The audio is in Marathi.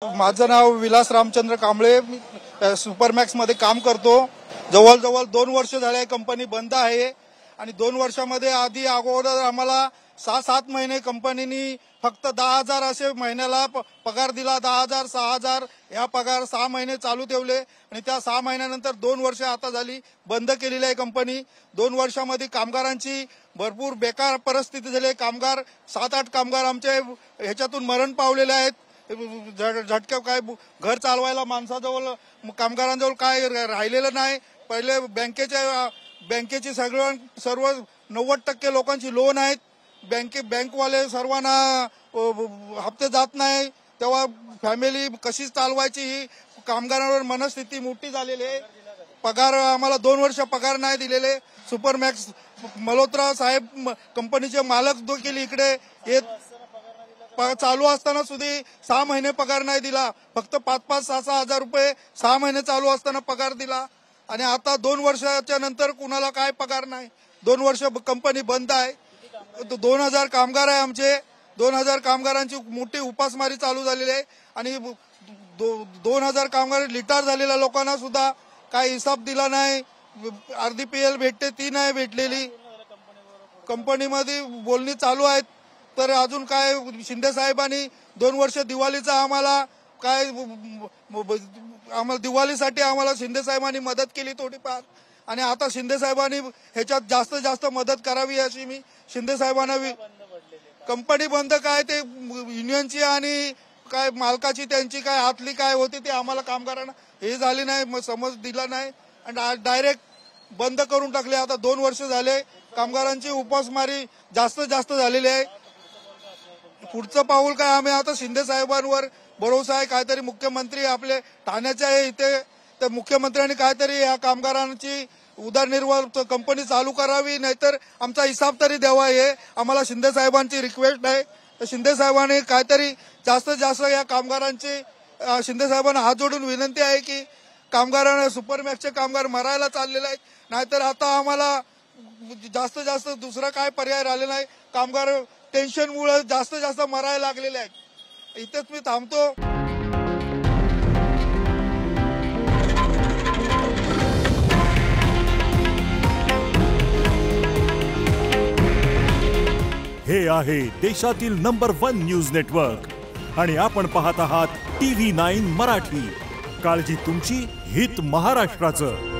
माझं नाव विलास रामचंद्र कांबळे, मी सुपरमॅक्स मध्ये काम करतो। जवळजवळ 2 वर्ष झाले कंपनी बंद आहे आणि 2 वर्षामध्ये आधी अगोदर आम्हाला 6-7 महिने कंपनीनी फक्त 10,000 असे महिन्याला पगार दिला। 10,000 6,000 या पगार 6 महिने चालू ठेवले आणि त्या 6 महिन्यानंतर 2 वर्ष आता झाली बंद केलेली आहे कंपनी। 2 वर्षामध्ये कामगारांची भरपूर बेकार परिस्थिती झाली। कामगार 7-8 कामगार आमचे ह्याच्यातून मरण पावलेले आहेत। झटक्या काय घर चालवायला माणसाजवळ कामगारांजवळ काय राहिलेलं नाही। पहिले बँकेची सर्व 90% लोकांची लोन आहेत। बँकवाले सर्वांना हप्ते जात नाही, तेव्हा फॅमिली कशी चालवायची ही कामगारांवर मनस्थिती मोठी झालेली आहे। पगार आम्हाला 2 वर्ष पगार नाही दिलेले। सुपरमॅक्स मल्होत्रा साहेब कंपनीचे मालक देखील इकडे येत चालू असताना सुद्धा 6 महिने पगार नाही दिला। फक्त 5-5 6-6 हजार रुपये 6 महिने चालू असताना पगार दिला आणि आता 2 वर्षाच्या नंतर कुणाला काय पगार नाही। 2 वर्ष कंपनी बंद आहे। 2000 कामगार आहे आमचे। 2000 कामगारांची मोठी उपासमारी चालू झालेली आहे आणि 2000 कामगार रिटायर झालेल्या लोकांना सुद्धा काय हिसाब दिला नाही। अर्धी पीएल भेटते ती नाही भेटलेली। कंपनीमध्ये बोलणी चालू आहेत, तर अजून काय शिंदे साहेबांनी 2 वर्ष दिवाळीचा आम्हाला दिवाळीसाठी आम्हाला शिंदे साहेबांनी मदत केली थोडीफार आणि आता शिंदे साहेबांनी ह्याच्यात जास्त मदत करावी अशी मी शिंदे साहेबांना। कंपनी बंद काय ते युनियनची आणि काय मालकाची त्यांची काय हातली काय होती ते आम्हाला कामगारांना हे झाली नाही, समज दिला नाही आणि डायरेक्ट बंद करून टाकले। आता 2 वर्ष झाले कामगारांची उपासमारी जास्त झालेली आहे। पुढचं पाऊल काय आम्ही आता शिंदे साहेबांवर भरोसा आहे। काहीतरी मुख्यमंत्री आपले ठाण्याचे आहे इथे, तर मुख्यमंत्र्यांनी काहीतरी या कामगारांची उदरनिर्वाह कंपनी चालू करावी, नाहीतर आमचा हिसाब तरी द्यावा हे आम्हाला शिंदे साहेबांची रिक्वेस्ट आहे। तर शिंदे साहेबांनी काहीतरी जास्त या कामगारांची शिंदे साहेबांना हात जोडून विनंती आहे की कामगारांना सुपरमॅक्सचे कामगार मरायला चाललेले आहेत, नाहीतर आता आम्हाला जास्त दुसरा काय पर्याय राहिलेला नाही। कामगार टेन्शनमुळे जास्त मरायला लागलेले आहेत। इथेच मी थांबतो। हे आहे देशातील नंबर 1 न्यूज नेटवर्क आणि आपण पाहत आहात TV9 मराठी। काळजी तुमची, हित महाराष्ट्राचं।